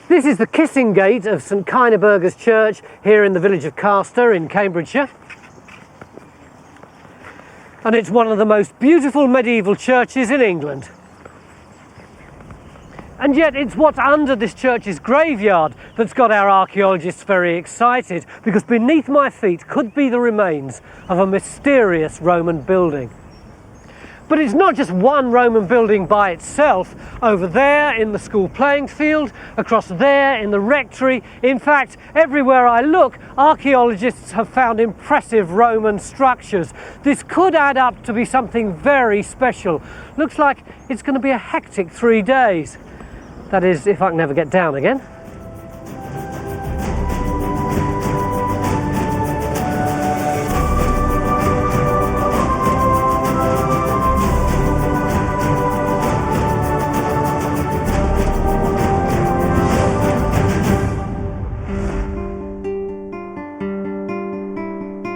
This is the kissing gate of St Kyneburger's Church here in the village of Castor in Cambridgeshire. And it's one of the most beautiful medieval churches in England. And yet it's what's under this church's graveyard that's got our archaeologists very excited, because beneath my feet could be the remains of a mysterious Roman building. But it's not just one Roman building by itself. Over there in the school playing field, across there in the rectory, in fact, everywhere I look, archaeologists have found impressive Roman structures. This could add up to be something very special. Looks like it's going to be a hectic 3 days. That is, if I can ever get down again.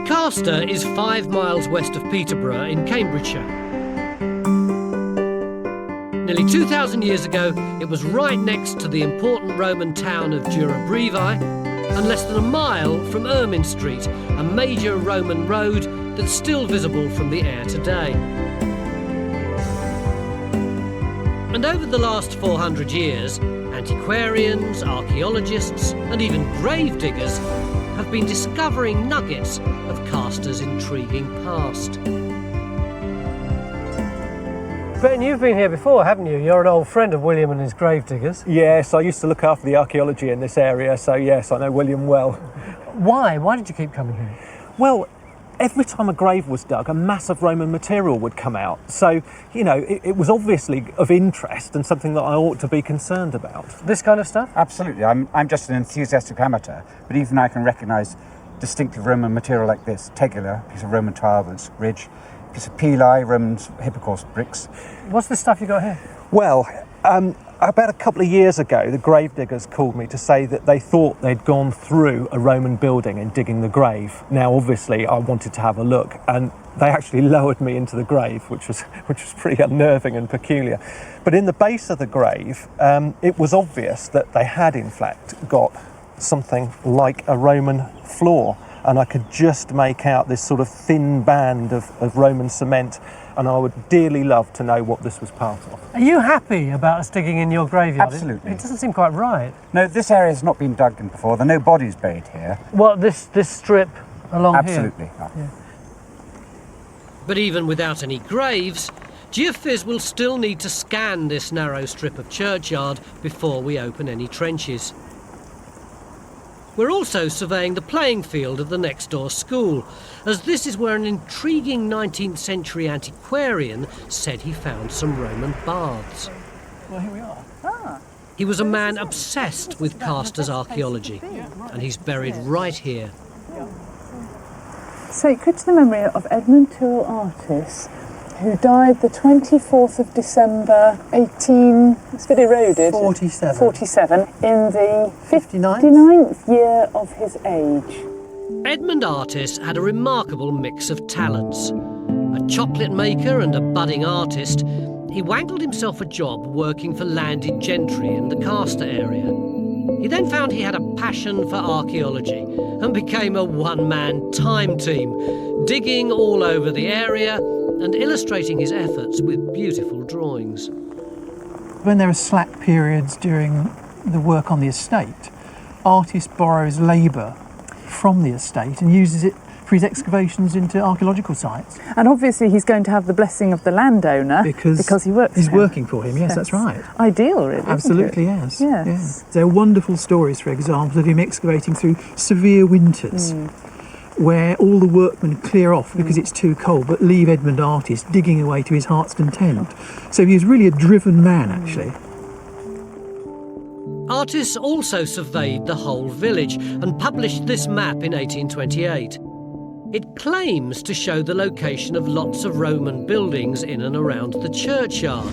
Castor is 5 miles west of Peterborough in Cambridgeshire. Nearly 2,000 years ago, it was right next to the important Roman town of Dura Brevi and less than a mile from Ermine Street, a major Roman road that's still visible from the air today. And over the last 400 years, antiquarians, archaeologists and even grave diggers have been discovering nuggets of Castor's intriguing past. Ben, you've been here before, haven't you? You're an old friend of William and his gravediggers. Yes, I used to look after the archaeology in this area, so yes, I know William well. Why? Why did you keep coming here? Well, every time a grave was dug, a mass of Roman material would come out. So, you know, it was obviously of interest and something that I ought to be concerned about. This kind of stuff? Absolutely. I'm just an enthusiastic amateur, but even I can recognise distinctive Roman material like this. Tegular, piece of Roman tile with its ridge. Piece of pili, Roman Hypocaust bricks. What's the stuff you got here? Well, about a couple of years ago, the gravediggers called me to say that they thought they'd gone through a Roman building in digging the grave. Now, obviously, I wanted to have a look, and they actually lowered me into the grave, which was pretty unnerving and peculiar. But in the base of the grave, it was obvious that they had, in fact, got something like a Roman floor. And I could just make out this sort of thin band of Roman cement, and I would dearly love to know what this was part of. Are you happy about us digging in your graveyard? Absolutely. It doesn't seem quite right. No, this area has not been dug in before. There are no bodies buried here. Well, this strip along Absolutely. here? Absolutely. Yeah. But even without any graves, Geophys will still need to scan this narrow strip of churchyard before we open any trenches. We're also surveying the playing field of the next door school, as this is where an intriguing 19th century antiquarian said he found some Roman baths. Well, here we are. He was a man obsessed with Castor's archaeology, and he's buried right here. Sacred to the memory of Edmund Artist, who died the 24th of December 47 in the 59th year of his age. Edmund Artis had a remarkable mix of talents. A chocolate maker and a budding artist, he wangled himself a job working for landed gentry in the Castor area. He then found he had a passion for archaeology and became a one-man time team, digging all over the area and illustrating his efforts with beautiful drawings. When there are slack periods during the work on the estate, Artist borrows labour from the estate and uses it for his excavations into archaeological sites. And obviously he's going to have the blessing of the landowner because he works he's for him. working for him, yes, that's right. Ideal, really. Absolutely, yes. Yes. Yeah. There are wonderful stories, for example, of him excavating through severe winters, where all the workmen clear off because it's too cold, but leave Edmund Artist digging away to his heart's content. So he was really a driven man, actually. Artis also surveyed the whole village and published this map in 1828. It claims to show the location of lots of Roman buildings in and around the churchyard.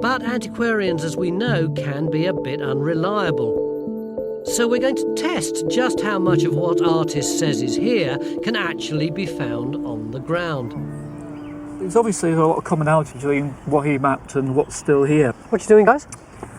But antiquarians, as we know, can be a bit unreliable. So we're going to test just how much of what Artis says is here can actually be found on the ground. There's obviously a lot of commonality between what he mapped and what's still here. What you doing, guys?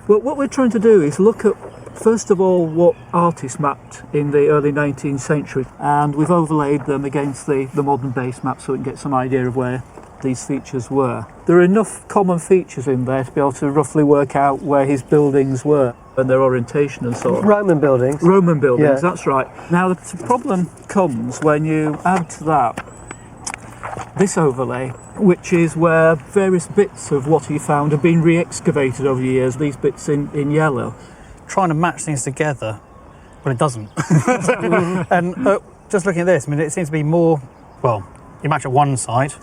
Well, what we're trying to do is look at, first of all, what artists mapped in the early 19th century, and we've overlaid them against the modern base map so we can get some idea of where these features were. There are enough common features in there to be able to roughly work out where his buildings were and their orientation and so on. Roman buildings. Roman buildings, Yeah. that's right. Now the problem comes when you add to that this overlay, which is where various bits of what he found have been re-excavated over the years, these bits in yellow. Trying to match things together, well, it doesn't. And just looking at this, I mean, it seems to be more, well, you match up one side,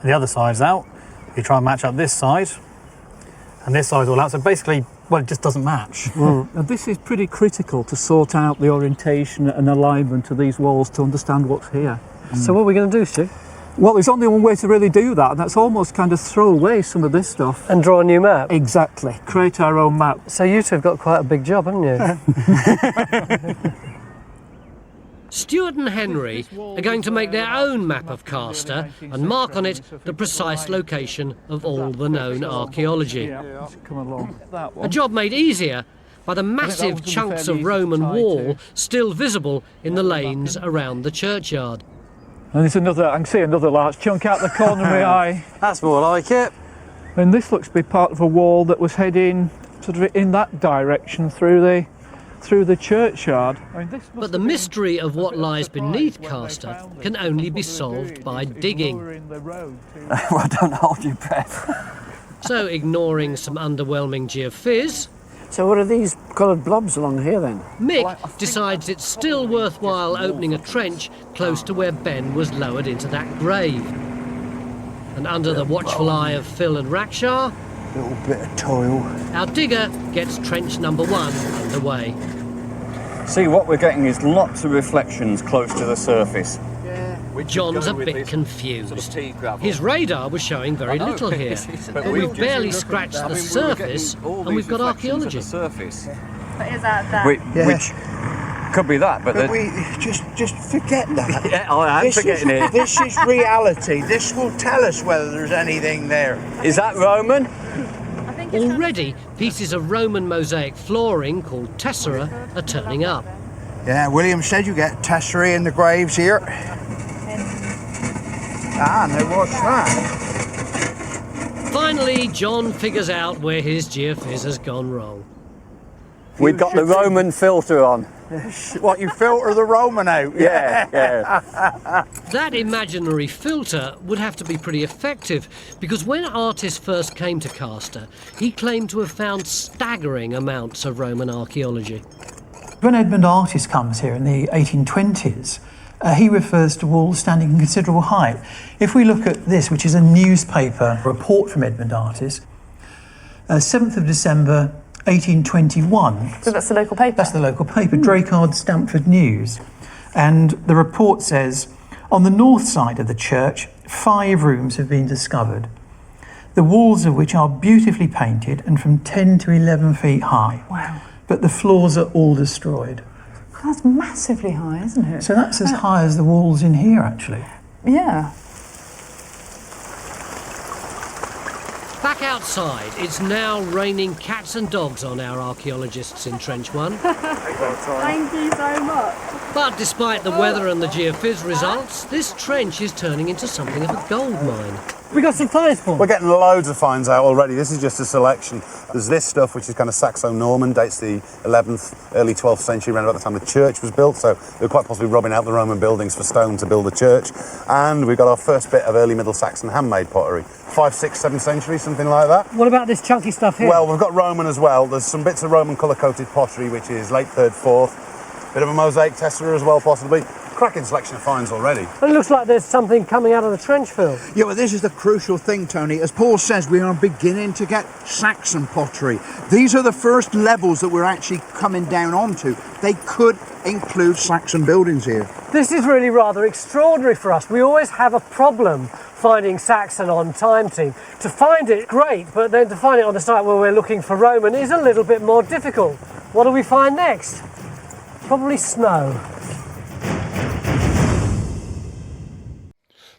and the other side's out. You try and match up this side, and this side's all out. So basically, well, it just doesn't match. And this is pretty critical to sort out the orientation and alignment of these walls to understand what's here. So what are we going to do, Stu? Well, there's only one way to really do that, and that's almost kind of throw away some of this stuff. And draw a new map? Exactly. Create our own map. So you two have got quite a big job, haven't you? Stuart and Henry are going to make their own map of Castor and mark on it the precise location of all the known archaeology. Come along. That A one. job made easier by the massive chunks of Roman wall still visible in the lanes around the churchyard. And there's another, I can see another large chunk out the corner of my eye. That's more like it. And this looks to be part of a wall that was heading sort of in that direction through the churchyard. I mean, this must But the have been mystery of what lies beneath when they Castor found can it. only be We're solved by digging, digging. lowering the road to- Well, don't hold your breath. So, ignoring some underwhelming geophys, So what are these coloured blobs along here then? Mick decides it's still worthwhile opening a trench close to where Ben was lowered into that grave. And under the watchful eye of Phil and Rakshar, Little bit of toil. our digger gets trench number 1 underway. See, what we're getting is lots of reflections close to the surface. John's a bit confused. His radar was showing very little here, but we've barely scratched the surface and we've got archaeology. But is that that? Which could be that, but we just forget that. yeah, I am forgetting it. This is reality. This will tell us whether there's anything there. Is that Roman? Already, pieces of Roman mosaic flooring called tessera are turning up. Yeah, William said you get tesserae in the graves here. Ah, now what's that? Finally, John figures out where his geophys has gone wrong. We've got the Roman filter on. What, you filter the Roman out? Yeah, yeah. That imaginary filter would have to be pretty effective, because when Artis first came to Castor, he claimed to have found staggering amounts of Roman archaeology. When Edmund Artist comes here in the 1820s, he refers to walls standing in considerable height. If we look at this, which is a newspaper report from Edmund Artist, 7th of December 1821. So that's the local paper? That's the local paper, Draycard Stamford News. And the report says, on the north side of the church, 5 rooms have been discovered, the walls of which are beautifully painted and from 10 to 11 feet high. Wow. But the floors are all destroyed. That's massively high, isn't it? So that's as high as the walls in here, actually. Yeah. Back outside, it's now raining cats and dogs on our archaeologists in Trench 1. Thank you so much. But despite the weather and the geophys results, this trench is turning into something of a gold mine. We got some finds for We're getting loads of finds out already. This is just a selection. There's this stuff which is kind of Saxo-Norman, dates the 11th, early 12th century, around about the time the church was built, so they're quite possibly robbing out the Roman buildings for stone to build the church. And we've got our first bit of early Middle Saxon handmade pottery. 5th, 6th, 7th century, something like that. What about this chunky stuff here? Well, we've got Roman as well. There's some bits of Roman colour-coated pottery, which is late 3rd, 4th. Bit of a mosaic tessera as well, possibly. Cracking selection of finds already. It looks like there's something coming out of the trench, Phil. Yeah, well, this is the crucial thing, Tony. As Paul says, we are beginning to get Saxon pottery. These are the first levels that we're actually coming down onto. They could include Saxon buildings here. This is really rather extraordinary for us. We always have a problem finding Saxon on Time Team. To find it, great, but then to find it on the site where we're looking for Roman is a little bit more difficult. What do we find next? Probably snow.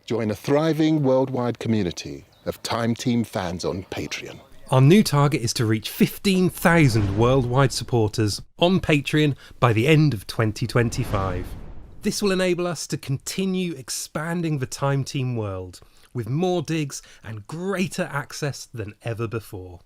Join a thriving worldwide community of Time Team fans on Patreon. Our new target is to reach 15,000 worldwide supporters on Patreon by the end of 2025. This will enable us to continue expanding the Time Team world with more digs and greater access than ever before.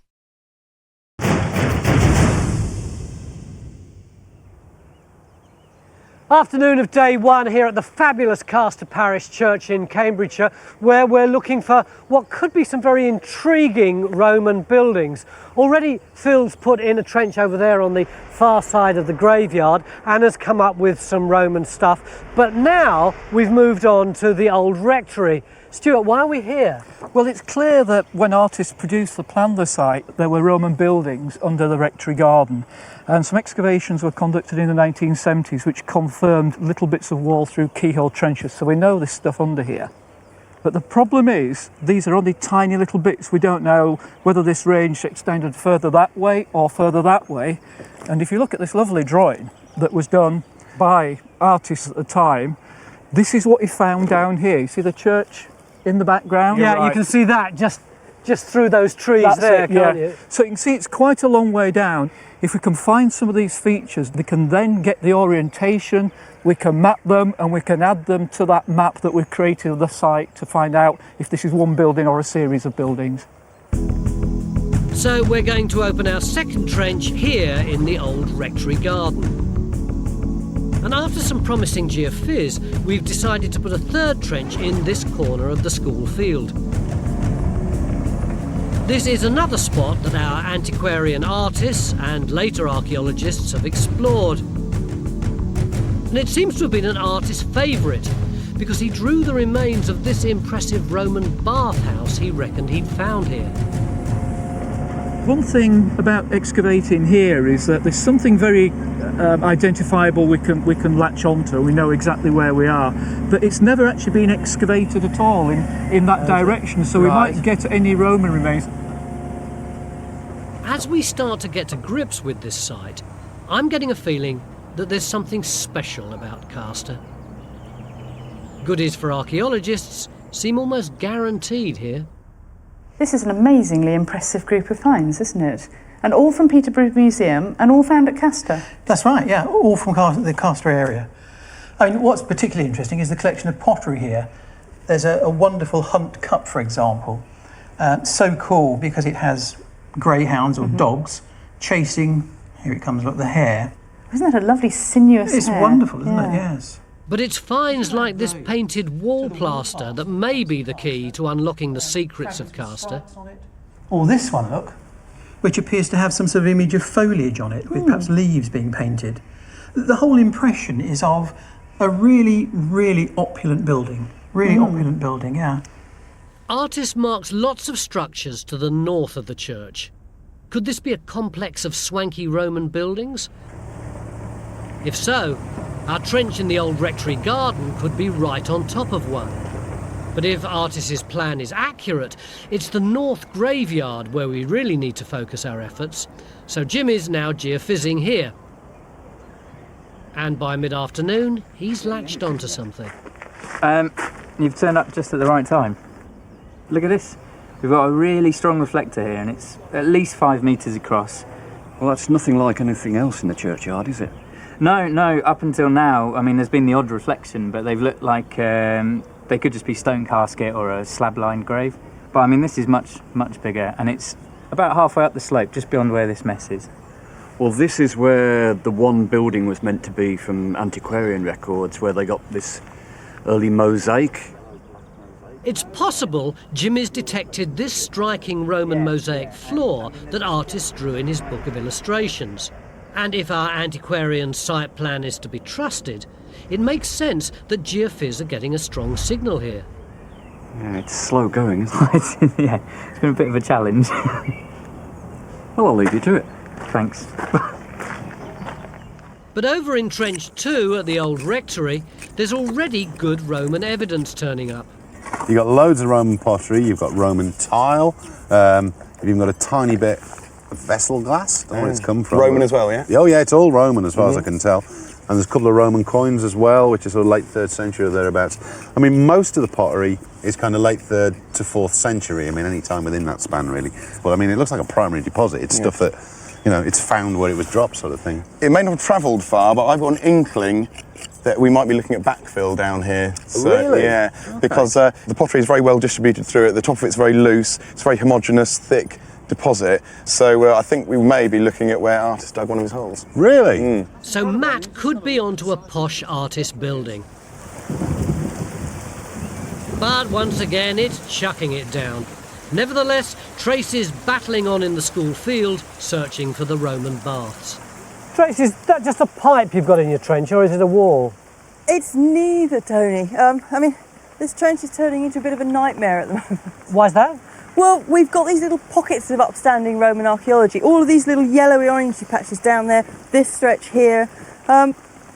Afternoon of day one here at the fabulous Castor Parish Church in Cambridgeshire, where we're looking for what could be some very intriguing Roman buildings. Already Phil's put in a trench over there on the far side of the graveyard and has come up with some Roman stuff. But now we've moved on to the old rectory. Stuart, why are we here? Well, it's clear that when artists produced the plan of the site, there were Roman buildings under the rectory garden. And some excavations were conducted in the 1970s which confirmed little bits of wall through keyhole trenches, so we know there's stuff under here. But the problem is, these are only tiny little bits. We don't know whether this range extended further that way or further that way. And if you look at this lovely drawing that was done by artists at the time, this is what he found down here. You see the church in the background? Yeah, you can see that just through those trees. That's there, can't you? So you can see it's quite a long way down. If we can find some of these features, we can then get the orientation, we can map them, and we can add them to that map that we've created of the site to find out if this is one building or a series of buildings. So we're going to open our second trench here in the old rectory garden. And after some promising geophys, we've decided to put a third trench in this corner of the school field. This is another spot that our antiquarian artists and later archaeologists have explored. And it seems to have been an artist's favourite, because he drew the remains of this impressive Roman bathhouse he reckoned he'd found here. One thing about excavating here is that there's something very identifiable we can latch onto. We know exactly where we are, but it's never actually been excavated at all in that direction, so we might get any Roman remains. As we start to get to grips with this site, I'm getting a feeling that there's something special about Castor. Goodies for archaeologists seem almost guaranteed here. This is an amazingly impressive group of finds, isn't it? And all from Peterborough Museum and all found at Castor. That's right, yeah, all from the Castor area. I mean, what's particularly interesting is the collection of pottery here. There's a wonderful hunt cup, for example. So cool because it has greyhounds or dogs chasing, here it comes, look, the hare. Isn't that a lovely sinuous It's hare? wonderful, isn't it? Yes. But it's finds like this painted wall plaster that may be the key to unlocking the secrets of Castor. Or this one, look, which appears to have some sort of image of foliage on it, with perhaps leaves being painted. The whole impression is of a really, really opulent building. Really opulent building, yeah. Artist marks lots of structures to the north of the church. Could this be a complex of swanky Roman buildings? If so, our trench in the old rectory garden could be right on top of one. But if Artis's plan is accurate, it's the north graveyard where we really need to focus our efforts. So Jim is now geophysical here. And by mid-afternoon, he's latched onto something. You've turned up just at the right time. Look at this. We've got a really strong reflector here, and it's at least 5 metres across. Well, that's nothing like anything else in the churchyard, is it? No, up until now, I mean, there's been the odd reflection, but they've looked like they could just be stone casket or a slab-lined grave. But I mean, this is much, much bigger, and it's about halfway up the slope, just beyond where this mess is. Well, this is where the one building was meant to be from Antiquarian records, where they got this early mosaic. It's possible Jimmy's detected this striking Roman mosaic floor that Artist drew in his book of illustrations. And if our antiquarian site plan is to be trusted, it makes sense that geophys are getting a strong signal here. Yeah, it's slow going, isn't it? Yeah, it's been a bit of a challenge. Well, I'll leave you to it. Thanks. But over in Trench 2 at the old rectory, there's already good Roman evidence turning up. You've got loads of Roman pottery, you've got Roman tile, you've even got a tiny bit of vessel glass. I don't know where it's come from. Roman as well, yeah? Oh yeah, it's all Roman as far as I can tell. And there's a couple of Roman coins as well, which is sort of late 3rd century or thereabouts. I mean, most of the pottery is kind of late 3rd to 4th century. I mean, any time within that span, really. But I mean, it looks like a primary deposit. It's stuff that, you know, it's found where it was dropped, sort of thing. It may not have travelled far, but I've got an inkling that we might be looking at backfill down here. So, really? Yeah, because the pottery is very well distributed through it. The top of it's very loose. It's very homogeneous, thick deposit. So I think we may be looking at where Artist dug one of his holes. Really? So Matt could be onto a posh artist building. But once again, it's chucking it down. Nevertheless, Trace is battling on in the school field, searching for the Roman baths. Trace, is that just a pipe you've got in your trench, or is it a wall? It's neither, Tony. I mean, this trench is turning into a bit of a nightmare at the moment. Why's that? Well, we've got these little pockets of upstanding Roman archaeology. All of these little yellowy orangey patches down there, this stretch here.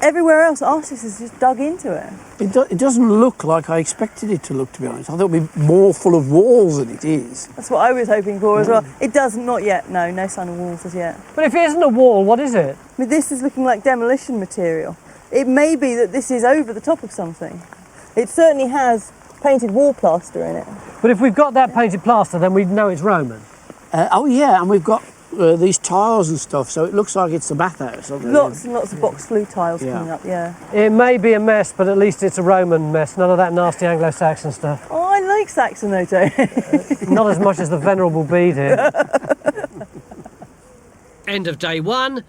Everywhere else, Artist has just dug into it. It doesn't look like I expected it to look, to be honest. I thought it would be more full of walls than it is. That's what I was hoping for as well. It doesn't, not yet, no sign of walls as yet. But if it isn't a wall, what is it? I mean, this is looking like demolition material. It may be that this is over the top of something. It certainly has painted wall plaster in it. But if we've got that painted plaster, then we know it's Roman. Oh yeah, and we've got these tiles and stuff, so it looks like it's a bathhouse. Lots and lots of box flue tiles coming up, yeah. It may be a mess, but at least it's a Roman mess, none of that nasty Anglo-Saxon stuff. Oh, I like Saxon though, Tony. Not as much as the Venerable Bede here. End of day one,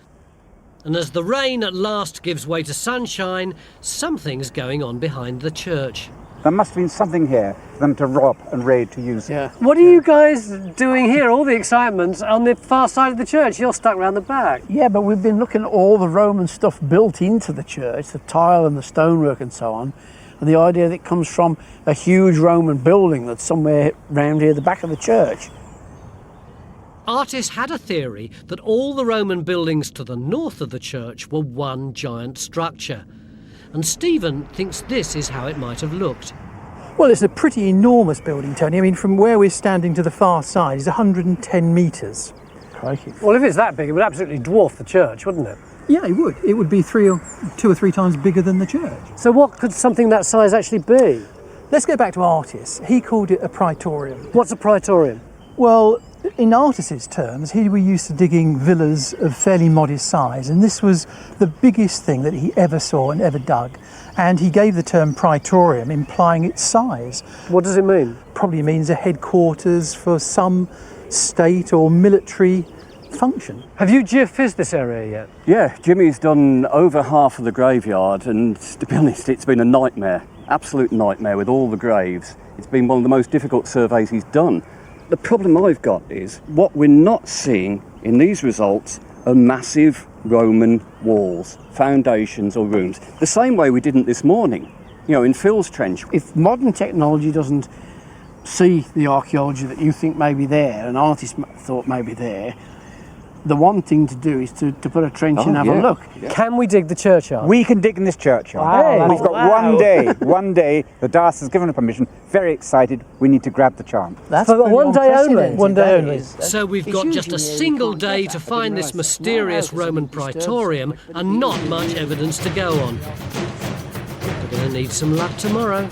and as the rain at last gives way to sunshine, something's going on behind the church. There must have been something here for them to rob and raid to use. Yeah. What are you guys doing here? All the excitement's on the far side of the church. You're stuck round the back. Yeah, but we've been looking at all the Roman stuff built into the church, the tile and the stonework and so on, and the idea that it comes from a huge Roman building that's somewhere round here at the back of the church. Artist had a theory that all the Roman buildings to the north of the church were one giant structure. And Stephen thinks this is how it might have looked. Well, it's a pretty enormous building, Tony. I mean, from where we're standing to the far side is 110 metres. Crikey. Well, if it's that big, it would absolutely dwarf the church, wouldn't it? Yeah, it would. It would be 2 or 3 times bigger than the church. So what could something that size actually be? Let's go back to Artis. He called it a praetorium. What's a praetorium? Well, in Artis's terms, he were used to digging villas of fairly modest size, and this was the biggest thing that he ever saw and ever dug. And he gave the term praetorium, implying its size. What does it mean? Probably means a headquarters for some state or military function. Have you geophysed this area yet? Yeah, Jimmy's done over half of the graveyard, and to be honest, it's been a nightmare, absolute nightmare with all the graves. It's been one of the most difficult surveys he's done. The problem I've got is what we're not seeing in these results are massive Roman walls, foundations or rooms, the same way we didn't this morning, you know, in Phil's trench. If modern technology doesn't see the archaeology that you think may be there, an artist thought may be there, the one thing to do is to put a trench and have a look. Yeah. Can we dig the churchyard? We can dig in this churchyard. Hey. We've got one day, the DAS has given us permission, very excited, we need to grab the chant. That's for one day only. One day only. So we've got just a single day to find this mysterious Roman praetorium and not much evidence to go on. We're going to need some luck tomorrow.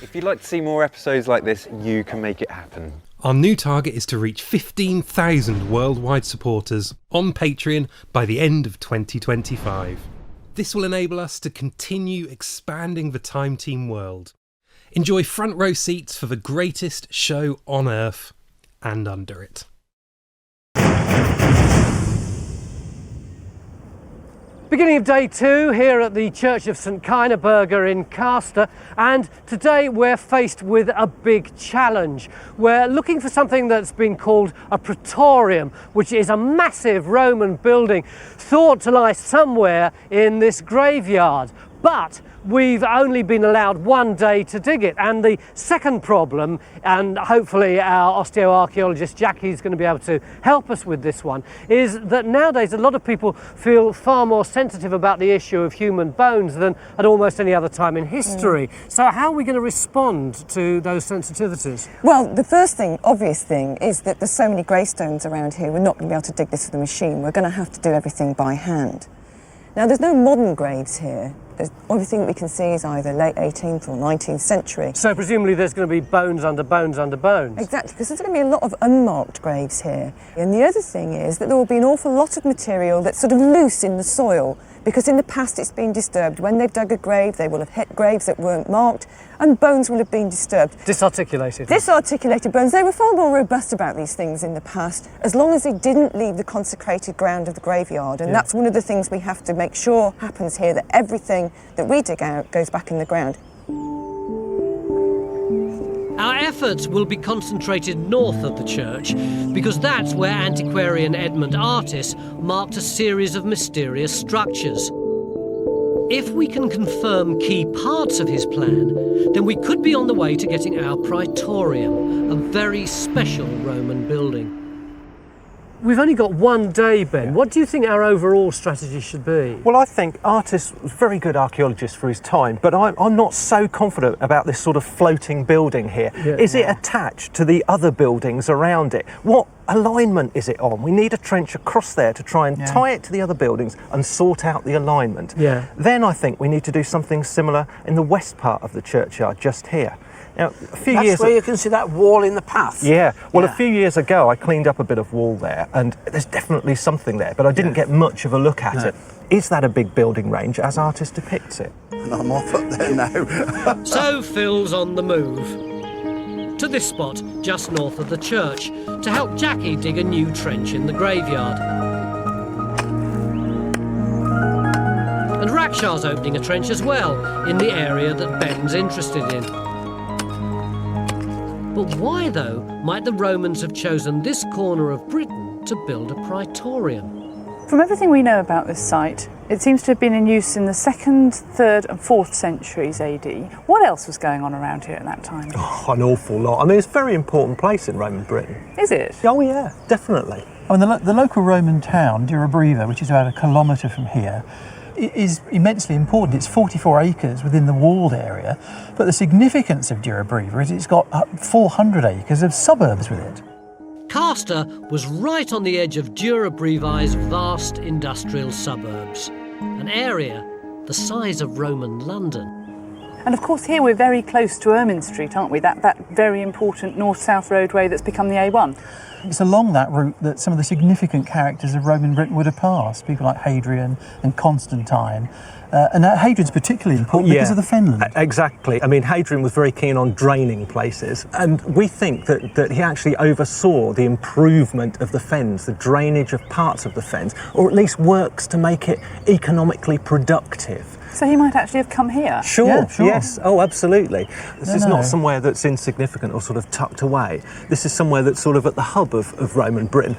If you'd like to see more episodes like this, you can make it happen. Our new target is to reach 15,000 worldwide supporters on Patreon by the end of 2025. This will enable us to continue expanding the Time Team world. Enjoy front row seats for the greatest show on Earth and under it. Beginning of day 2 here at the Church of St Kainerberger in Castor, and today we're faced with a big challenge. We're looking for something that's been called a praetorium, which is a massive Roman building thought to lie somewhere in this graveyard. But we've only been allowed 1 day to dig it. And the second problem, and hopefully our osteoarchaeologist Jackie's going to be able to help us with this one, is that nowadays a lot of people feel far more sensitive about the issue of human bones than at almost any other time in history. So how are we going to respond to those sensitivities? Well, the first thing, obvious thing, is that there's so many gravestones around here, we're not going to be able to dig this with a machine. We're going to have to do everything by hand. Now, there's no modern graves here. Everything we can see is either late 18th or 19th century. So presumably there's going to be bones under bones under bones. Exactly, because there's going to be a lot of unmarked graves here. And the other thing is that there will be an awful lot of material that's sort of loose in the soil, because in the past it's been disturbed. When they've dug a grave, they will have hit graves that weren't marked, and bones will have been disturbed. Disarticulated. Disarticulated bones. They were far more robust about these things in the past, as long as they didn't leave the consecrated ground of the graveyard. And that's one of the things we have to make sure happens here, that everything that we dig out goes back in the ground. Our efforts will be concentrated north of the church, because that's where antiquarian Edmund Artis marked a series of mysterious structures. If we can confirm key parts of his plan, then we could be on the way to getting our praetorium, a very special Roman building. We've only got 1 day, Ben. What do you think our overall strategy should be? Well, I think Artis was a very good archaeologist for his time, but I'm not so confident about this sort of floating building here. Is it attached to the other buildings around it? What alignment is it on? We need a trench across there to try and tie it to the other buildings and sort out the alignment. Then I think we need to do something similar in the west part of the churchyard, just here. Now, That's where you can see that wall in the path. Yeah, well, a few years ago I cleaned up a bit of wall there, and there's definitely something there, but I didn't get much of a look at it. Is that a big building range as Artis depicts it? And I'm off up there now. So Phil's on the move to this spot just north of the church to help Jackie dig a new trench in the graveyard. And Rakshaw's opening a trench as well in the area that Ben's interested in. But why, though, might the Romans have chosen this corner of Britain to build a praetorium? From everything we know about this site, it seems to have been in use in the 2nd, 3rd and 4th centuries AD. What else was going on around here at that time? Oh, an awful lot. I mean, it's a very important place in Roman Britain. Is it? Oh yeah, definitely. I mean, the local Roman town, Durobriva, which is about a kilometre from here, is immensely important. It's 44 acres within the walled area, but the significance of Durobriva is it's got 400 acres of suburbs with it. Castor was right on the edge of Durobrivae's vast industrial suburbs, an area the size of Roman London. And of course here we're very close to Ermine Street, aren't we? That very important north-south roadway that's become the A1. It's along that route that some of the significant characters of Roman Britain would have passed, people like Hadrian and Constantine. And Hadrian's particularly important because of the fenland. Exactly. I mean, Hadrian was very keen on draining places, and we think that he actually oversaw the improvement of the fens, the drainage of parts of the fens, or at least works to make it economically productive. So he might actually have come here? Sure, Yeah, sure. Yes, oh absolutely. This is not somewhere that's insignificant or sort of tucked away. This is somewhere that's sort of at the hub of Roman Britain.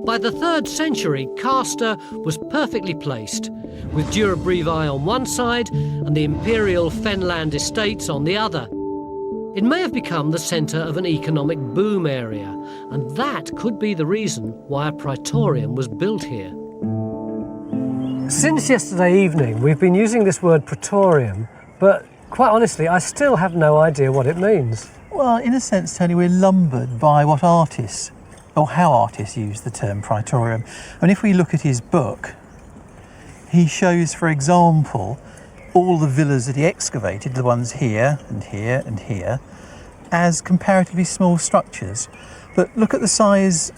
By the 3rd century, Castor was perfectly placed, with Durobrivae on one side and the imperial Fenland estates on the other. It may have become the centre of an economic boom area, and that could be the reason why a praetorium was built here. Since yesterday evening, we've been using this word praetorium, but quite honestly, I still have no idea what it means. Well, in a sense, Tony, we're lumbered by what Artis, or how Artis used the term praetorium. And if we look at his book, he shows, for example, all the villas that he excavated, the ones here and here and here, as comparatively small structures. But look at the size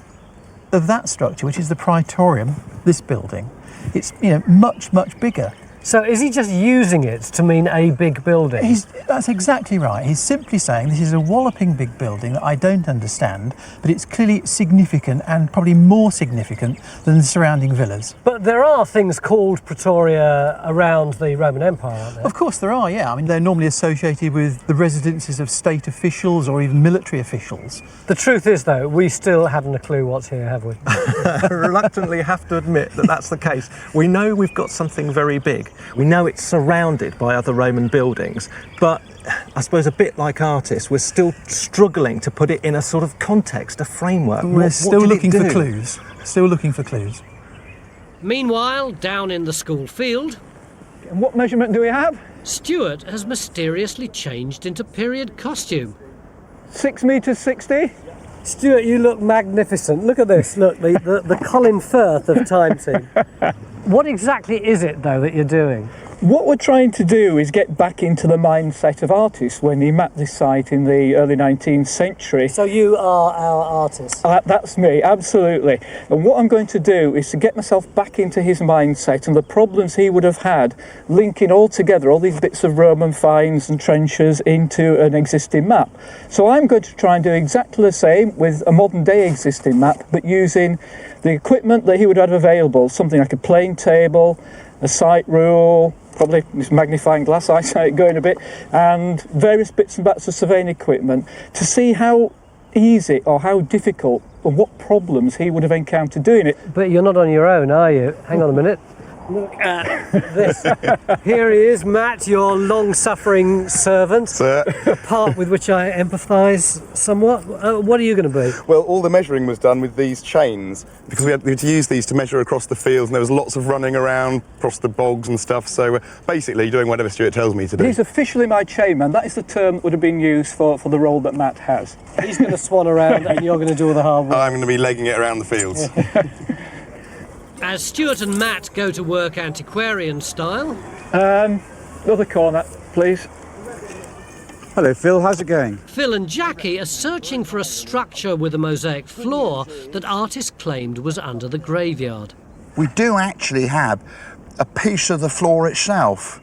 of that structure, which is the praetorium, this building. It's much, much bigger. So is he just using it to mean a big building? That's exactly right. He's simply saying this is a walloping big building that I don't understand, but it's clearly significant and probably more significant than the surrounding villas. But there are things called praetoria around the Roman Empire, aren't there? Of course there are, yeah. I mean, they're normally associated with the residences of state officials or even military officials. The truth is, though, we still haven't a clue what's here, have we? Reluctantly have to admit that that's the case. We know we've got something very big. We know it's surrounded by other Roman buildings, but I suppose a bit like artists, we're still struggling to put it in a sort of context, a framework. We're still looking for clues. Still looking for clues. Meanwhile, down in the school field... And what measurement do we have? Stuart has mysteriously changed into period costume. 6 metres 60. Stuart, you look magnificent. Look at this. Look, the Colin Firth of Time Team. What exactly is it, though, that you're doing? What we're trying to do is get back into the mindset of artists when he mapped this site in the early 19th century. So you are our artist? That's me, absolutely. And what I'm going to do is to get myself back into his mindset and the problems he would have had linking all together, all these bits of Roman finds and trenches into an existing map. So I'm going to try and do exactly the same with a modern day existing map, but using the equipment that he would have available, something like a plane table, a sight rule, probably this magnifying glass eyesight going a bit, and various bits and bats of surveying equipment to see how easy or how difficult or what problems he would have encountered doing it. But you're not on your own, are you? Hang on a minute. Look at this. Here he is, Matt, your long-suffering servant. Sir. A part with which I empathise somewhat. What are you going to be? Well, all the measuring was done with these chains because we had to use these to measure across the fields, and there was lots of running around across the bogs and stuff. So basically doing whatever Stuart tells me to do. He's officially my chainman. That is the term that would have been used for the role that Matt has. He's going to swan around and you're going to do all the hard work. I'm going to be legging it around the fields. As Stuart and Matt go to work antiquarian style... Other corner, please. Hello, Phil. How's it going? Phil and Jackie are searching for a structure with a mosaic floor that artists claimed was under the graveyard. We do actually have a piece of the floor itself.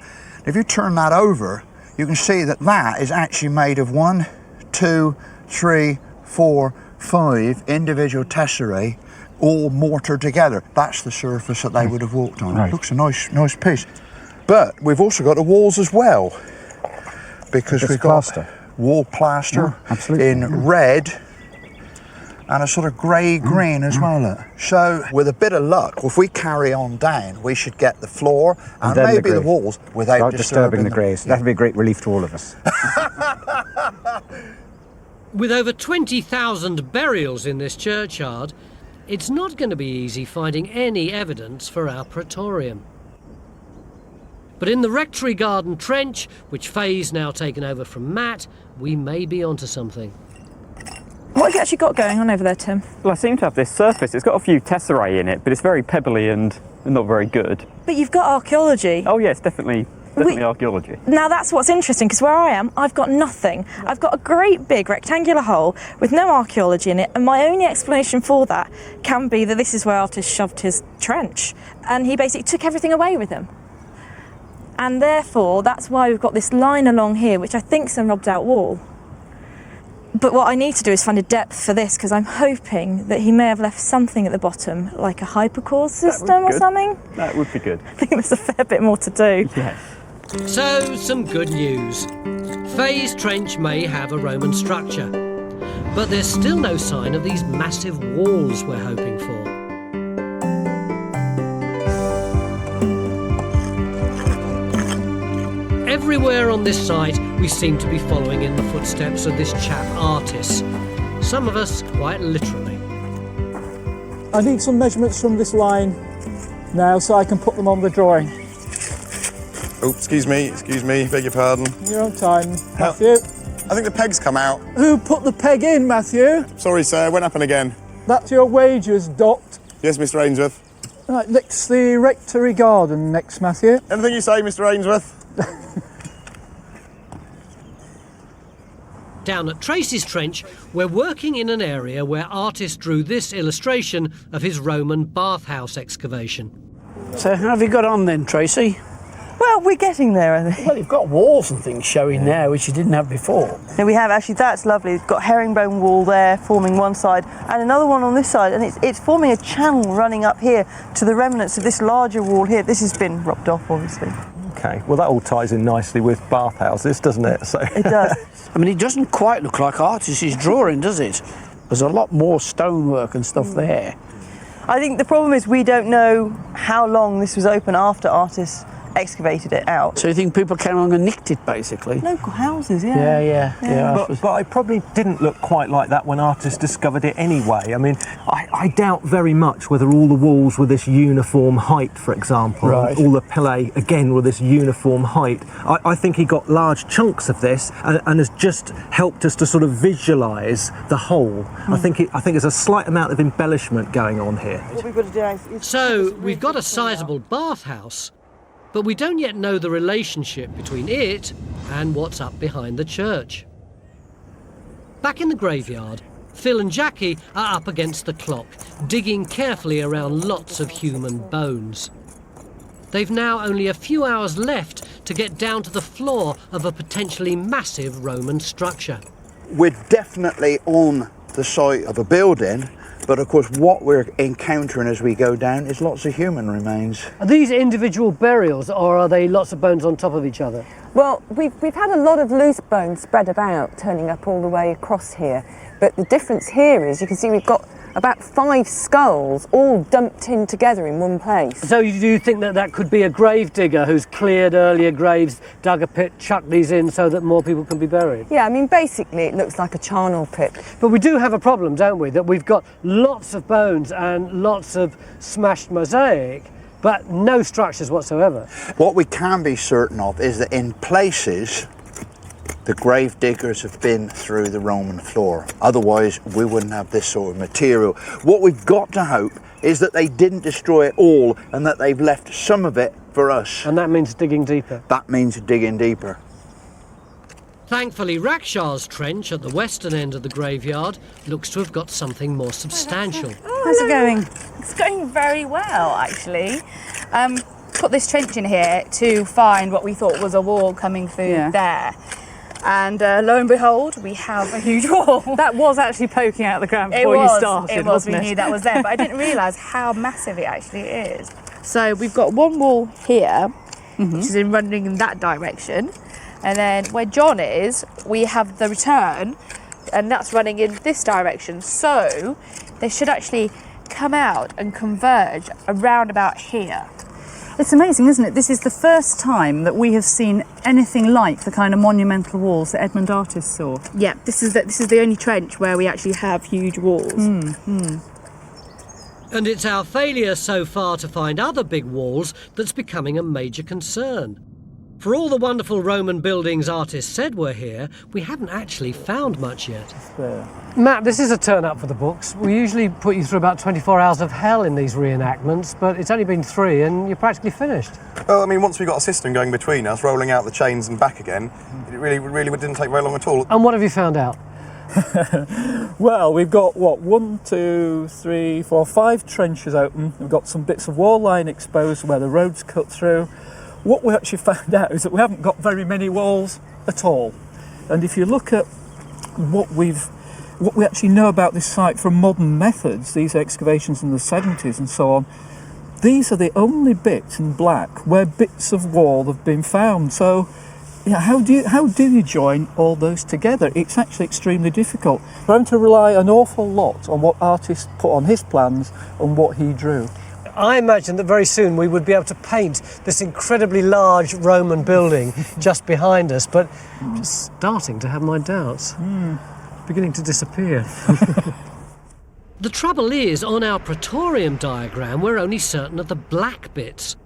If you turn that over, you can see that that is actually made of 1, 2, 3, 4, 5 individual tesserae, all mortared together. That's the surface that they would have walked on. Right. It looks a nice piece. But we've also got the walls as well, because we've got wall plaster in red and a sort of grey-green as well. Look. So with a bit of luck, if we carry on down, we should get the floor and maybe the walls without disturbing the graves. That'd be a great relief to all of us. With over 20,000 burials in this churchyard, it's not going to be easy finding any evidence for our praetorium. But in the Rectory garden trench, which Faye's now taken over from Matt, we may be onto something. What have you actually got going on over there, Tim? Well, I seem to have this surface. It's got a few tesserae in it, but it's very pebbly and not very good. But you've got archaeology. Oh yes, definitely archaeology. Now that's what's interesting, because where I am, I've got nothing. I've got a great big rectangular hole with no archaeology in it, and my only explanation for that can be that this is where Artist shoved his trench, and he basically took everything away with him. And therefore, that's why we've got this line along here, which I think is a rubbed out wall. But what I need to do is find a depth for this, because I'm hoping that he may have left something at the bottom, like a Hypocaust system or something. That would be good. I think there's a fair bit more to do. Yes. So, some good news. Faye's trench may have a Roman structure, but there's still no sign of these massive walls we're hoping for. Everywhere on this site, we seem to be following in the footsteps of this chap Artis. Some of us quite literally. I need some measurements from this line now so I can put them on the drawing. Oh, excuse me, beg your pardon. You're on time, Matthew. I think the peg's come out. Who put the peg in, Matthew? Sorry, sir, won't happen again. That's your wages docked. Yes, Mr. Ainsworth. Right, next the Rectory garden next, Matthew. Anything you say, Mr. Ainsworth? Down at Tracy's trench, we're working in an area where Artist drew this illustration of his Roman bathhouse excavation. So how have you got on then, Tracy? Well, we're getting there, I think. Well, you've got walls and things showing now, which you didn't have before. No, we have, actually. That's lovely. We've got herringbone wall there forming one side and another one on this side, and it's forming a channel running up here to the remnants of this larger wall here. This has been robbed off, obviously. Okay, well that all ties in nicely with bathhouses, doesn't it? So it does. I mean, it doesn't quite look like Artist's drawing, does it? There's a lot more stonework and stuff there. I think the problem is we don't know how long this was open after Artist excavated it out. So you think people came along and nicked it, basically? Local houses, yeah. Yeah. But it probably didn't look quite like that when artists discovered it anyway. I mean, I doubt very much whether all the walls were this uniform height, for example. Right. All the pillars, again, were this uniform height. I think he got large chunks of this and has just helped us to sort of visualise the whole. I think there's a slight amount of embellishment going on here. What we've got to do is So we've got a sizable bathhouse, but we don't yet know the relationship between it and what's up behind the church. Back in the graveyard, Phil and Jackie are up against the clock, digging carefully around lots of human bones. They've now only a few hours left to get down to the floor of a potentially massive Roman structure. We're definitely on the site of a building, but of course what we're encountering as we go down is lots of human remains. Are these individual burials, or are they lots of bones on top of each other? Well, we've had a lot of loose bones spread about, turning up all the way across here. But the difference here is, you can see we've got about 5 skulls all dumped in together in one place. So you do think that that could be a grave digger who's cleared earlier graves, dug a pit, chucked these in so that more people can be buried? Yeah, I mean, basically it looks like a charnel pit. But we do have a problem, don't we? That we've got lots of bones and lots of smashed mosaic, but no structures whatsoever. What we can be certain of is that in places the grave diggers have been through the Roman floor. Otherwise, we wouldn't have this sort of material. What we've got to hope is that they didn't destroy it all and that they've left some of it for us. And that means digging deeper. That means digging deeper. Thankfully, Rakshaw's trench at the western end of the graveyard looks to have got something more substantial. How's it going? It's going very well, actually. Put this trench in here to find what we thought was a wall coming through there. And lo and behold, we have a huge wall. That was actually poking out the ground before you started, It was, wasn't we knew that was there, but I didn't realise how massive it actually is. So we've got one wall here, which is running in that direction. And then where John is, we have the return, and that's running in this direction. So they should actually come out and converge around about here. It's amazing, isn't it? This is the first time that we have seen anything like the kind of monumental walls that Edmund Artist saw. Yeah, this is the only trench where we actually have huge walls. And it's our failure so far to find other big walls that's becoming a major concern. For all the wonderful Roman buildings artists said were here, we haven't actually found much yet. Matt, this is a turn up for the books. We usually put you through about 24 hours of hell in these reenactments, but it's only been 3 and you're practically finished. Well, I mean, once we got a system going between us, rolling out the chains and back again, it really didn't take very long at all. And what have you found out? Well, we've got, 1, 2, 3, 4, 5 trenches open. We've got some bits of wall line exposed where the road's cut through. What we actually found out is that we haven't got very many walls at all. And if you look at what we actually know about this site from modern methods, these excavations in the 70s and so on, these are the only bits in black where bits of wall have been found. So, yeah, how do you join all those together? It's actually extremely difficult. We're having to rely an awful lot on what artists put on his plans and what he drew. I imagine that very soon we would be able to paint this incredibly large Roman building just behind us, but I'm just starting to have my doubts. Beginning to disappear. The trouble is, on our praetorium diagram, we're only certain of the black bits.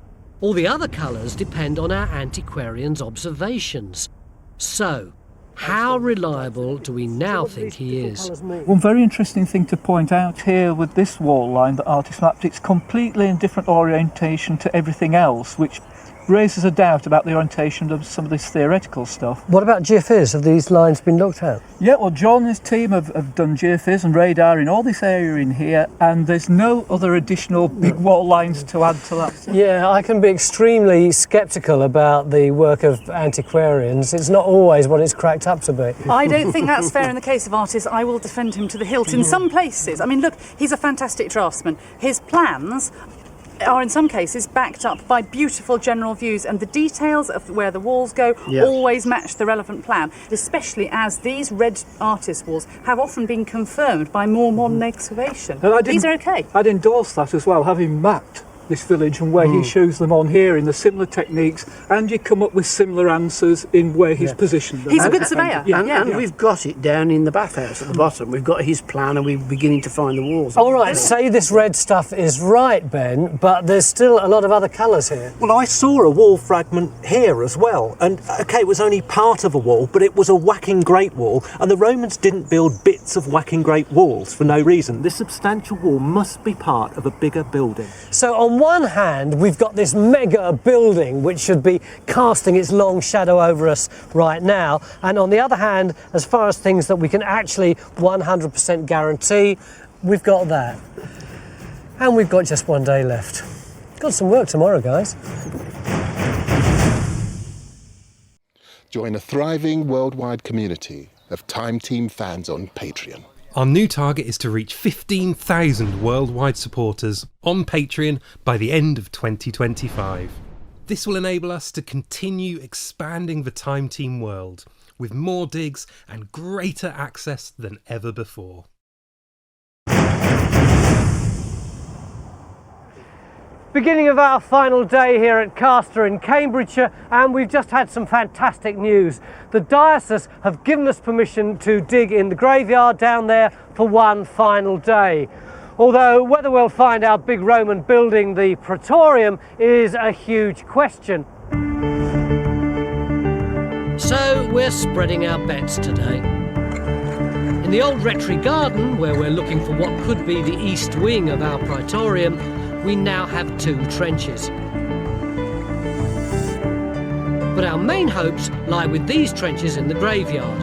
All the other colours depend on our antiquarian's observations. So, how reliable do we now think he is? One very interesting thing to point out here with this wall line that Artist mapped, it's completely in different orientation to everything else, which raises a doubt about the orientation of some of this theoretical stuff. What about geophys? Have these lines been looked at? Yeah, well, John and his team have done geophys and radar in all this area in here, and there's no other additional big wall lines to add to that. Yeah, I can be extremely sceptical about the work of antiquarians. It's not always what it's cracked up to be. I don't think that's fair in the case of Artist. I will defend him to the hilt in some places. I mean, look, he's a fantastic draftsman. His plans are in some cases backed up by beautiful general views, and the details of where the walls go always match the relevant plan, especially as these red artist walls have often been confirmed by more modern excavation. These are okay. I'd endorse that as well, having mapped this village and where he shows them on here in the similar techniques, and you come up with similar answers in where he's positioned them. He's a good surveyor. And we've got it down in the bathhouse at the bottom. We've got his plan and we're beginning to find the walls. All right, say this red stuff is right, Ben, but there's still a lot of other colours here. Well, I saw a wall fragment here as well, and okay, it was only part of a wall, but it was a whacking great wall, and the Romans didn't build bits of whacking great walls for no reason. This substantial wall must be part of a bigger building. So on one hand, we've got this mega building which should be casting its long shadow over us right now, and on the other hand, as far as things that we can actually 100% guarantee, we've got that. And we've got just one day left. Got some work tomorrow, guys. Join a thriving worldwide community of Time Team fans on Patreon. Our new target is to reach 15,000 worldwide supporters on Patreon by the end of 2025. This will enable us to continue expanding the Time Team world with more digs and greater access than ever before. Beginning of our final day here at Castor in Cambridgeshire, and we've just had some fantastic news. The diocese have given us permission to dig in the graveyard down there for one final day. Although whether we'll find our big Roman building, the praetorium, is a huge question. So we're spreading our bets today. In the old Rectory garden, where we're looking for what could be the east wing of our praetorium, we now have 2 trenches. But our main hopes lie with these trenches in the graveyard,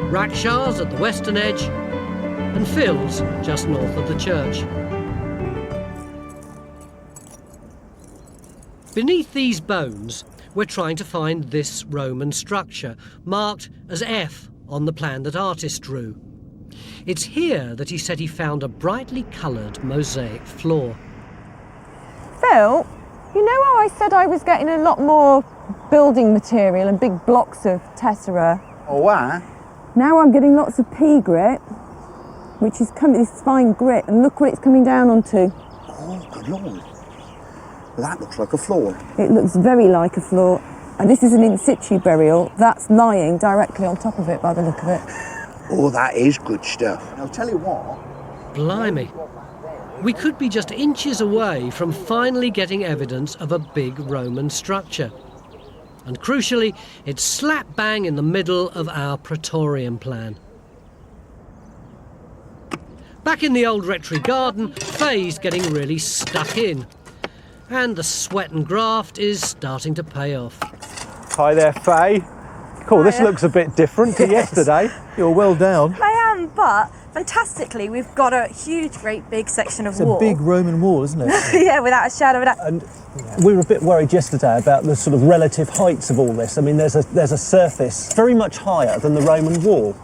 Rackshars at the western edge, and Fills just north of the church. Beneath these bones, we're trying to find this Roman structure, marked as F on the plan that Artist drew. It's here that he said he found a brightly coloured mosaic floor. Phil, you know how I said I was getting a lot more building material and big blocks of tessera? Oh, what? Now I'm getting lots of pea grit, which is coming, this fine grit, and look what it's coming down onto. Oh, good lord. That looks like a floor. It looks very like a floor. And this is an in situ burial. That's lying directly on top of it by the look of it. Oh, that is good stuff. I'll tell you what. Blimey. We could be just inches away from finally getting evidence of a big Roman structure. And crucially, it's slap bang in the middle of our praetorium plan. Back in the old Rectory garden, Faye's getting really stuck in. And the sweat and graft is starting to pay off. Hi there, Faye. Cool, this looks a bit different to yesterday. You're well down. I am, but fantastically, we've got a huge, great big section of wall. It's a big Roman wall, isn't it? Yeah, without a shadow of a doubt. And we were a bit worried yesterday about the sort of relative heights of all this. I mean, there's a surface very much higher than the Roman wall.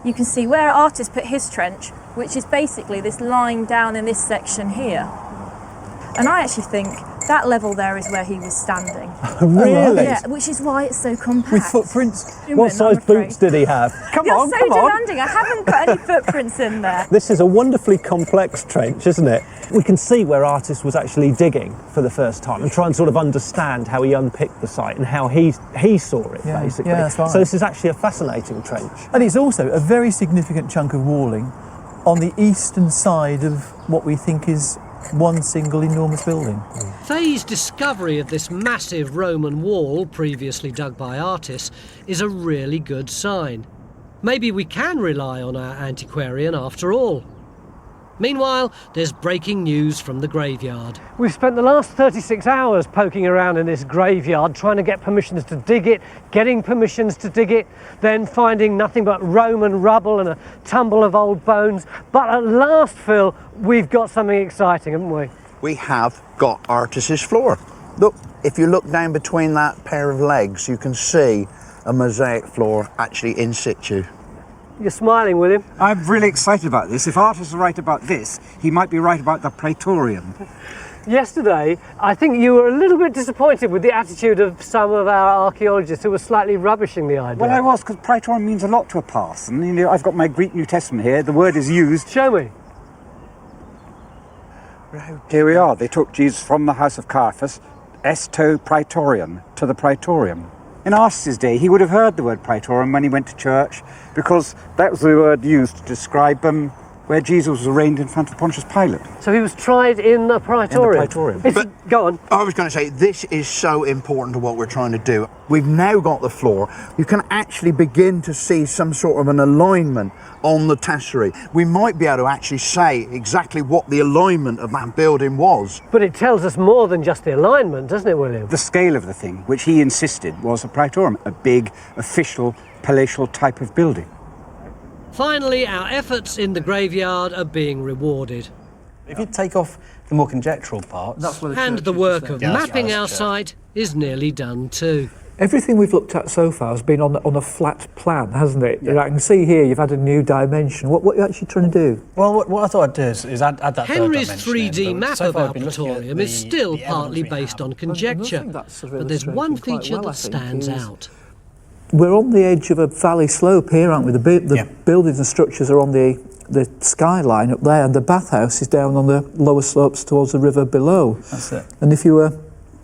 You can see where Artist put his trench, which is basically this line down in this section here. And I actually think that level there is where he was standing. Really? Yeah, which is why it's so compact. With footprints? What size boots did he have? You're so demanding. I haven't got any footprints in there. This is a wonderfully complex trench, isn't it? We can see where Artist was actually digging for the first time and try and sort of understand how he unpicked the site and how he saw it, basically. Yeah, that's right. So this is actually a fascinating trench. And it's also a very significant chunk of walling on the eastern side of what we think is one single enormous building. Faye's discovery of this massive Roman wall, previously dug by Artis, is a really good sign. Maybe we can rely on our antiquarian after all. Meanwhile, there's breaking news from the graveyard. We've spent the last 36 hours poking around in this graveyard, trying to get permissions to dig it, getting permissions to dig it, then finding nothing but Roman rubble and a tumble of old bones. But at last, Phil, we've got something exciting, haven't we? We have got Artis's floor. Look, if you look down between that pair of legs, you can see a mosaic floor actually in situ. You're smiling, William. I'm really excited about this. If Artis is right about this, he might be right about the praetorium. Yesterday, I think you were a little bit disappointed with the attitude of some of our archaeologists who were slightly rubbishing the idea. Well, I was, because praetorium means a lot to a parson. You know, I've got my Greek New Testament here. The word is used. Show me. Here we are. They took Jesus from the house of Caiaphas, S18 praetorium, to the praetorium. In Artis's day, he would have heard the word praetorium when he went to church, because that was the word used to describe where Jesus was arraigned in front of Pontius Pilate. So he was tried in the praetorium? In the praetorium. But, go on. I was going to say, this is so important to what we're trying to do. We've now got the floor. You can actually begin to see some sort of an alignment on the tesserae. We might be able to actually say exactly what the alignment of that building was. But it tells us more than just the alignment, doesn't it, William? The scale of the thing, which he insisted was a praetorium, a big, official, palatial type of building. Finally, our efforts in the graveyard are being rewarded. If you take off the more conjectural parts... And the work of mapping our site is nearly done too. Everything we've looked at so far has been on a flat plan, hasn't it? Yeah. I can see here you've had a new dimension. What are you actually trying to do? Well, what I thought I'd do is add that Henry's third dimension 3D map of our praetorium is still partly based on conjecture, but there's one feature that stands out. We're on the edge of a valley slope here, aren't we? The buildings and structures are on the skyline up there, and the bathhouse is down on the lower slopes towards the river below. That's it. And if you were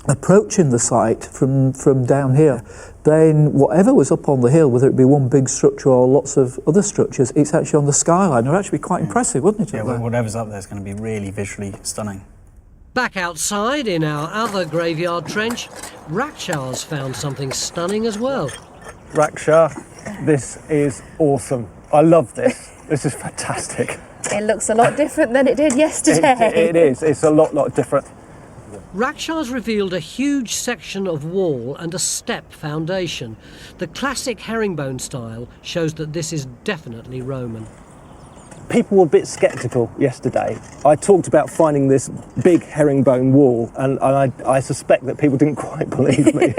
approaching the site from down here, then whatever was up on the hill, whether it be one big structure or lots of other structures, it's actually on the skyline. It would actually be quite impressive, wouldn't it? Yeah, whatever's up there is going to be really visually stunning. Back outside in our other graveyard trench, Rakshaw's found something stunning as well. Raksha, this is awesome. I love this. This is fantastic. It looks a lot different than it did yesterday. It is. It's a lot different. Rakshaw's revealed a huge section of wall and a step foundation. The classic herringbone style shows that this is definitely Roman. People were a bit sceptical yesterday. I talked about finding this big herringbone wall, and I suspect that people didn't quite believe me.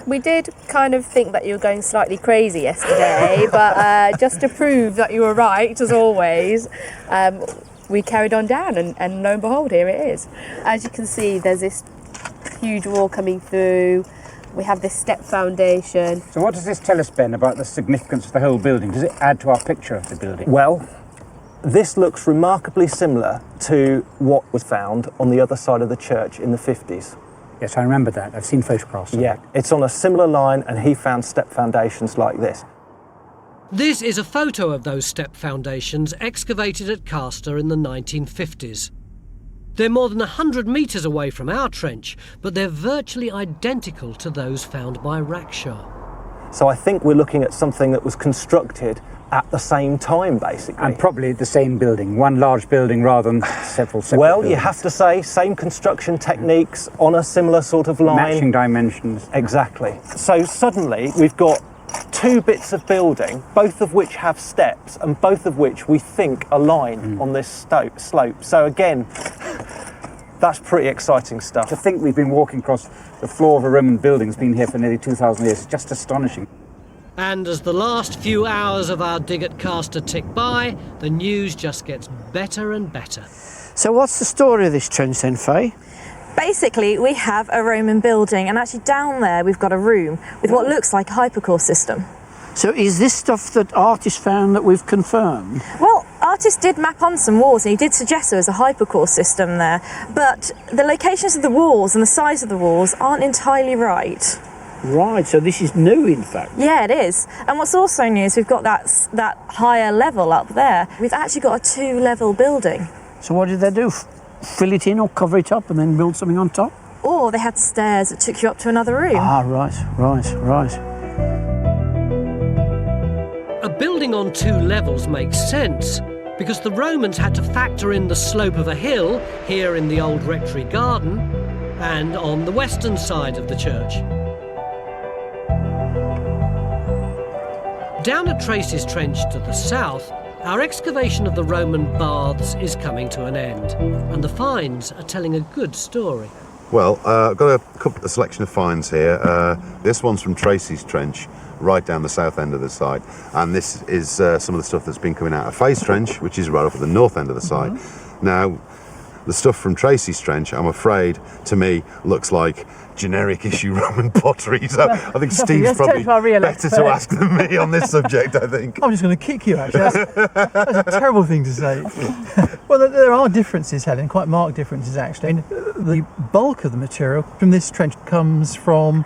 We did kind of think that you were going slightly crazy yesterday, but just to prove that you were right, as always, we carried on down, and lo and behold, here it is. As you can see, there's this huge wall coming through. We have this step foundation. So what does this tell us, Ben, about the significance of the whole building? Does it add to our picture of the building? Well, this looks remarkably similar to what was found on the other side of the church in the 50s. Yes, I remember that. I've seen photographs of it. It's on a similar line, and he found step foundations like this. This is a photo of those step foundations excavated at Castor in the 1950s. They're more than 100 metres away from our trench, but they're virtually identical to those found by Rakshaw. So I think we're looking at something that was constructed at the same time, basically. And probably the same building, one large building rather than several separate buildings. You have to say, same construction techniques on a similar sort of line. Matching dimensions. Exactly. So suddenly we've got two bits of building, both of which have steps and both of which we think align on this slope. So again, that's pretty exciting stuff. To think we've been walking across the floor of a Roman building that's been here for nearly 2,000 years is just astonishing. And as the last few hours of our dig at Castor tick by, the news just gets better and better. So what's the story of this trench then, Faye? Basically, we have a Roman building, and actually down there we've got a room with what looks like a Hypocaust system. So is this stuff that Artist found that we've confirmed? Well, Artist did map on some walls, and he did suggest there was a Hypocaust system there, but the locations of the walls and the size of the walls aren't entirely right. Right, so this is new, in fact. Yeah, it is. And what's also new is we've got that higher level up there. We've actually got a 2-level building. So what did they do? Fill it in or cover it up and then build something on top? Or they had stairs that took you up to another room. Ah, right. A building on 2 levels makes sense, because the Romans had to factor in the slope of a hill here in the old Rectory garden and on the western side of the church. Down at Tracy's Trench to the south, our excavation of the Roman baths is coming to an end, and the finds are telling a good story. Well, I've got a selection of finds here. This one's from Tracy's Trench, right down the south end of the site, and this is some of the stuff that's been coming out of Faye's Trench, which is right up at the north end of the site. Now, The stuff from Tracy's trench, I'm afraid, to me, looks like generic issue Roman pottery. So I think Steve's probably better to ask than me on this subject, I think. I'm just going to kick you, actually. That's a terrible thing to say. Well, there are differences, Helen, quite marked differences, actually. The bulk of the material from this trench comes from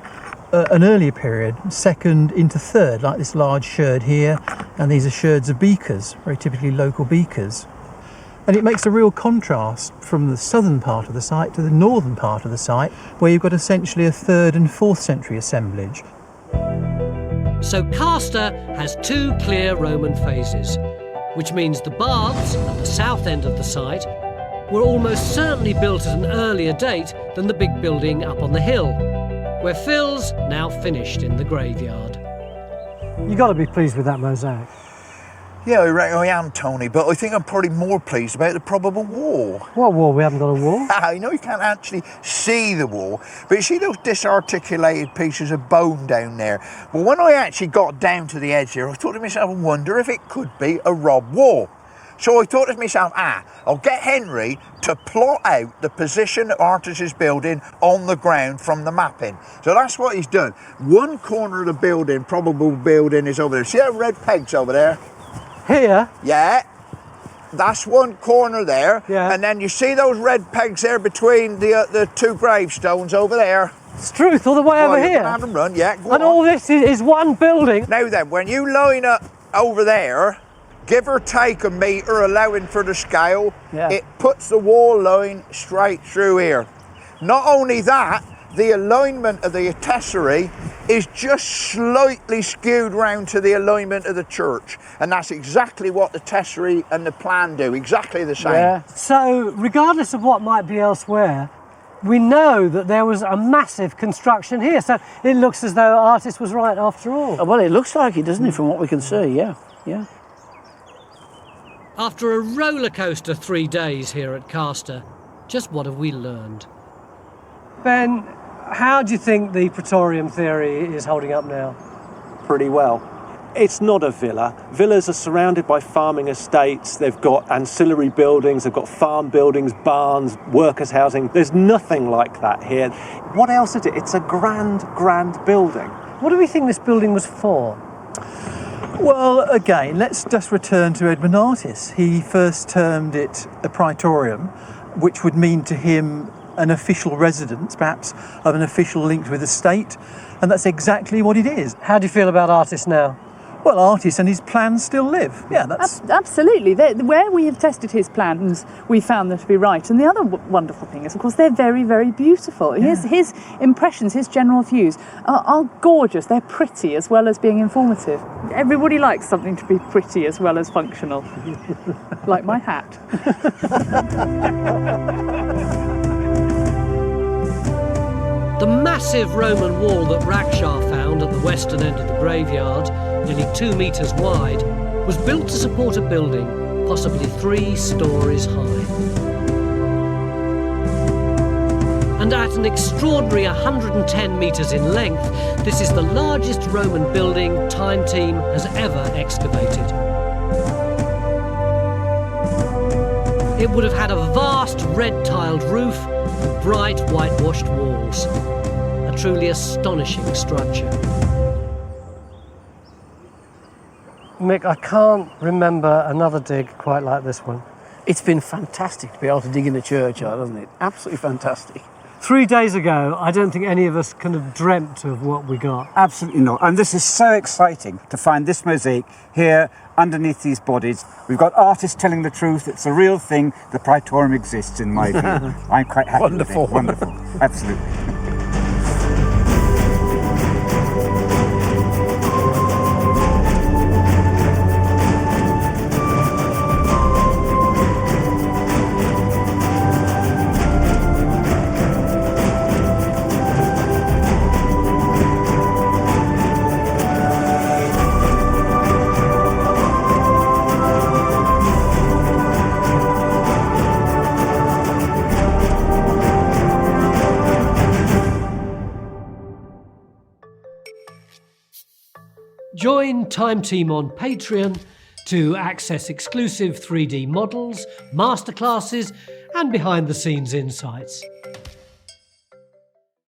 an earlier period, 2nd into 3rd, like this large sherd here, and these are sherds of beakers, very typically local beakers. And it makes a real contrast from the southern part of the site to the northern part of the site, where you've got essentially a 3rd and 4th century assemblage. So Castor has 2 clear Roman phases, which means the baths at the south end of the site were almost certainly built at an earlier date than the big building up on the hill, where Phil's now finished in the graveyard. You've got to be pleased with that mosaic. Yeah, I reckon I am, Tony, but I think I'm probably more pleased about the probable wall. What wall? We haven't got a wall. I know you can't actually see the wall, but you see those disarticulated pieces of bone down there? Well, when I actually got down to the edge here, I thought to myself, I wonder if it could be a robbed wall. So I thought to myself, I'll get Henry to plot out the position that Artis is building on the ground from the mapping. So that's what he's done. One corner of the building, probable building, is over there. See that red pegs over there? Here? Yeah. That's one corner there. Yeah. And then you see those red pegs there between the 2 gravestones over there? It's truth, all the way over here. Have them run, yeah. And all this is one building. Now then, when you line up over there, give or take a metre, allowing for the scale, it puts the wall line straight through here. Not only that, the alignment of the tesserae is just slightly skewed round to the alignment of the church, and that's exactly what the tesserae and the plan do, exactly the same. Yeah. So, regardless of what might be elsewhere, we know that there was a massive construction here, so it looks as though Artis was right after all. Well, it looks like it, doesn't it, from what we can see, yeah. After a roller coaster 3 days here at Castor, just what have we learned? Ben, how do you think the praetorium theory is holding up now? Pretty well. It's not a villa. Villas are surrounded by farming estates. They've got ancillary buildings, they've got farm buildings, barns, workers' housing. There's nothing like that here. What else is it? It's a grand building. What do we think this building was for? Well, again, let's just return to Edmund Artis. He first termed it a praetorium, which would mean to him an official residence, perhaps of an official link with the state, and that's exactly what it is. How do you feel about Artis now? Well, Artis and his plans still live. Yeah, that's... Absolutely. Where we have tested his plans, we found them to be right. And the other wonderful thing is, of course, they're very, very beautiful. Yeah. His impressions, his general views are gorgeous. They're pretty as well as being informative. Everybody likes something to be pretty as well as functional. Like my hat. The massive Roman wall that Rakshar found at the western end of the graveyard, nearly 2 metres wide, was built to support a building possibly 3 stories high. And at an extraordinary 110 metres in length, this is the largest Roman building Time Team has ever excavated. It would have had a vast red-tiled roof and bright whitewashed walls. A truly astonishing structure. Mick, I can't remember another dig quite like this one. It's been fantastic to be able to dig in the churchyard, hasn't it? Absolutely fantastic. 3 days ago, I don't think any of us could have dreamt of what we got. Absolutely not. And this is so exciting to find this mosaic here underneath these bodies. We've got artists telling the truth. It's a real thing. The praetorium exists, in my view. I'm quite happy Wonderful. with it. Wonderful. Absolutely. Join Time Team on Patreon to access exclusive 3D models, masterclasses, and behind-the-scenes insights.